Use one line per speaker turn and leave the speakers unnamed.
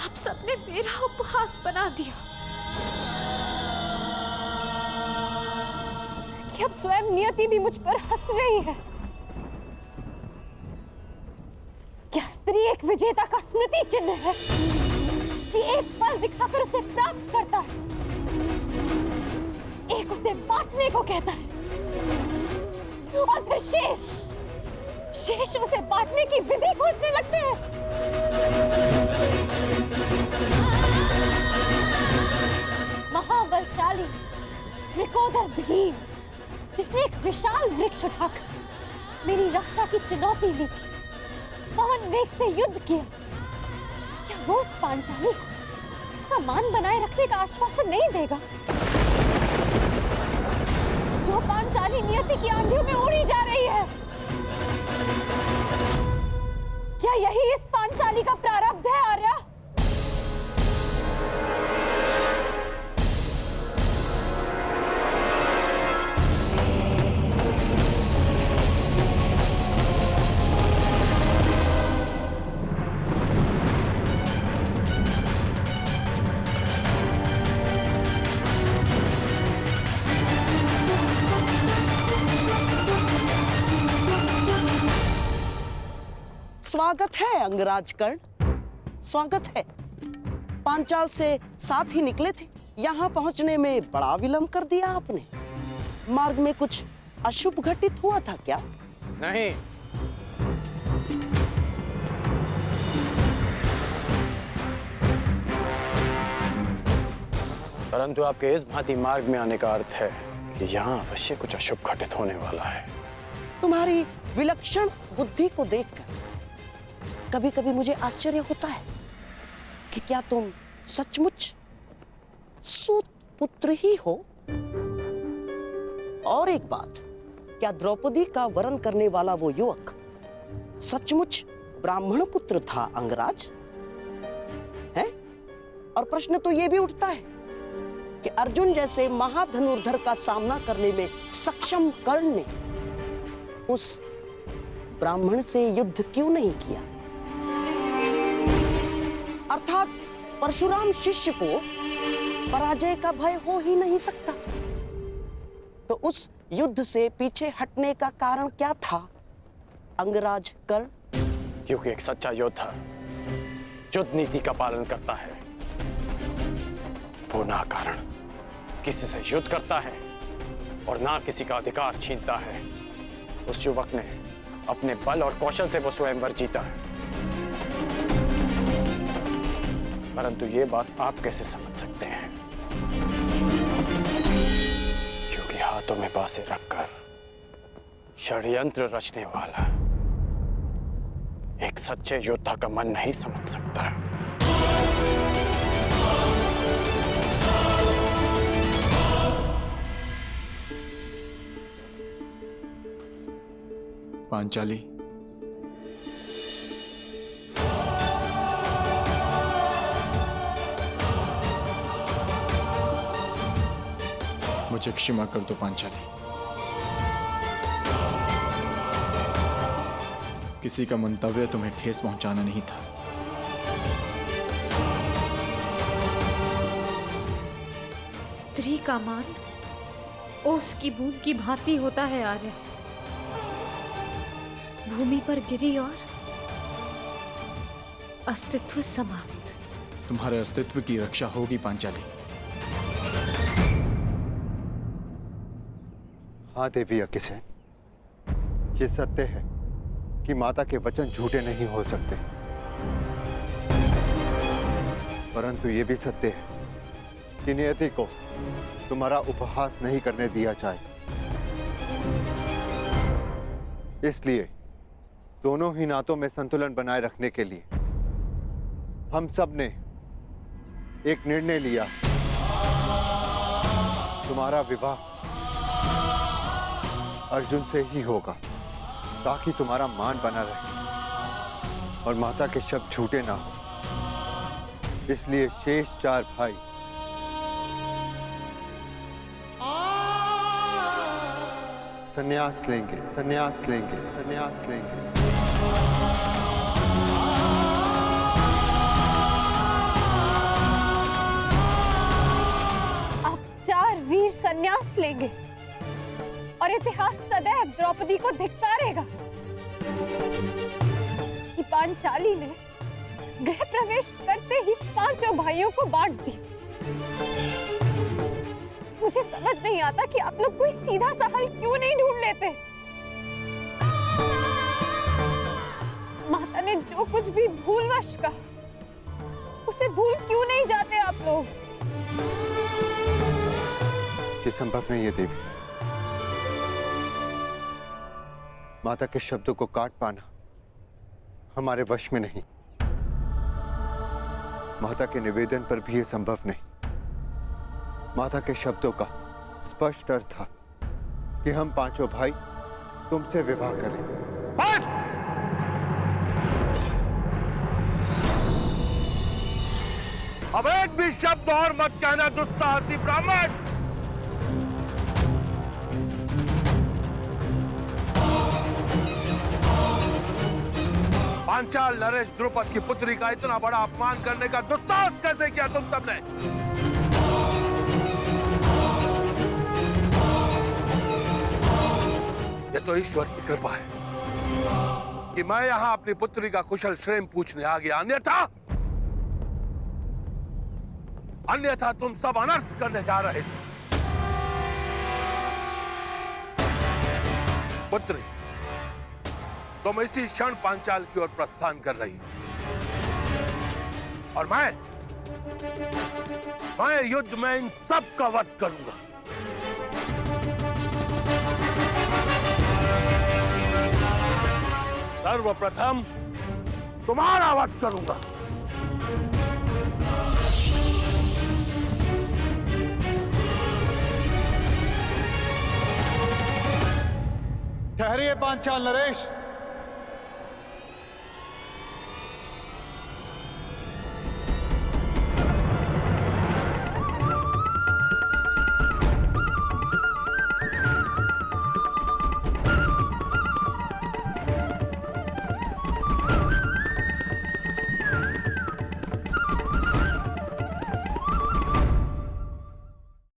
आप सबने मेरा उपहास बना दिया कि अब स्वयं नियति भी मुझ पर हंस रही है। क्या स्त्री एक विजेता का स्मृति चिन्ह है कि एक पल दिखाकर उसे प्राप्त करता है, एक उसे बांटने को कहता है और फिर शेष उसे बांटने की विधि खोजने लगते हैं। महाबलशाली वृकोदर भीम, जिसने एक विशाल वृक्ष उठाकर मेरी रक्षा की चुनौती ली थी, पवन वेग से युद्ध किया, क्या वो उस पांचाली को उसका मान बनाए रखने का आश्वासन नहीं देगा? जो पांचाली नियति की आंधियों में उड़ी जा रही है, क्या यही इस पांचाली का प्रारब्ध है आर्या?
स्वागत है अंगराज कर्ण, स्वागत है। पांचाल से साथ ही निकले थे, यहाँ पहुंचने में बड़ा विलंब कर दिया आपने। मार्ग में कुछ अशुभ घटित हुआ था क्या?
नहीं, परंतु आपके इस भांति मार्ग में आने का अर्थ है कि यहाँ अवश्य कुछ अशुभ घटित होने वाला है।
तुम्हारी विलक्षण बुद्धि को देखकर कभी कभी मुझे आश्चर्य होता है कि क्या तुम सचमुच सूत पुत्र ही हो? और एक बात, क्या द्रौपदी का वरण करने वाला वो युवक सचमुच ब्राह्मण पुत्र था अंगराज? है? और प्रश्न तो ये भी उठता है कि अर्जुन जैसे महाधनुर्धर का सामना करने में सक्षम कर्ण ने उस ब्राह्मण से युद्ध क्यों नहीं किया? अर्थात परशुराम शिष्य को पराजय का भय हो ही नहीं सकता। तो उस युद्ध से पीछे हटने का कारण क्या था अंगराज कर्ण?
क्योंकि एक सच्चा योद्धा युद्ध नीति का पालन करता है, वो ना कारण किसी से युद्ध करता है और ना किसी का अधिकार छीनता है। उस युवक ने अपने बल और कौशल से वो स्वयंवर जीता है। परंतु ये बात आप कैसे समझ सकते हैं? क्योंकि हाथों में बांसे रखकर षड्यंत्र रचने वाला एक सच्चे योद्धा का मन नहीं समझ सकता।
पांचाली, मुझे क्षमा कर दो पांचाली। किसी का मंतव्य तुम्हें ठेस पहुंचाना नहीं था।
स्त्री का मान ओस की बूंद की भांति होता है आर्य। भूमि पर गिरी और अस्तित्व समाप्त।
तुम्हारे अस्तित्व की रक्षा होगी पांचाली।
हाँ देवी अकिसेन, ये सत्य है कि माता के वचन झूठे नहीं हो सकते, परंतु ये भी सत्य है कि नियति को तुम्हारा उपहास नहीं करने दिया जाए। इसलिए दोनों ही नातों में संतुलन बनाए रखने के लिए हम सब ने एक निर्णय लिया। तुम्हारा विवाह अर्जुन से ही होगा, ताकि तुम्हारा मान बना रहे और माता के शब्द झूठे ना हो। इसलिए शेष 4 भाई संन्यास लेंगे, संन्यास लेंगे, संन्यास लेंगे।
लेंगे और इतिहास सदैव द्रौपदी को धिक्कारेगा कि पांचाली ने गृह प्रवेश करते ही पांचों भाइयों को बांट दी। मुझे समझ नहीं आता कि आप लोग कोई सीधा सा हल क्यों नहीं ढूंढ लेते। माता ने जो कुछ भी भूलवश कहा उसे भूल क्यों नहीं जाते आप लोग?
ये संभव नहीं है देवी। माता के शब्दों को काट पाना हमारे वश में नहीं। माता के निवेदन पर भी यह संभव नहीं। माता के शब्दों का स्पष्ट अर्थ था कि हम पांचों भाई तुमसे विवाह करें।
बस! अब एक भी शब्द और मत कहना दुस्साहसी ब्राह्मण। पांचाल नरेश द्रुपद की पुत्री का इतना बड़ा अपमान करने का दुस्साहस कैसे किया तुम सबने? ये तो ईश्वर की कृपा है कि मैं यहां अपनी पुत्री का कुशल क्षेम पूछने आ गया, अन्यथा तुम सब अनर्थ करने जा रहे थे। पुत्री, तुम इसी क्षण पांचाल की ओर प्रस्थान कर रही हो और मैं युद्ध में इन सब का वध करूंगा। सर्वप्रथम तुम्हारा वध करूंगा।
ठहरिए पांचाल नरेश।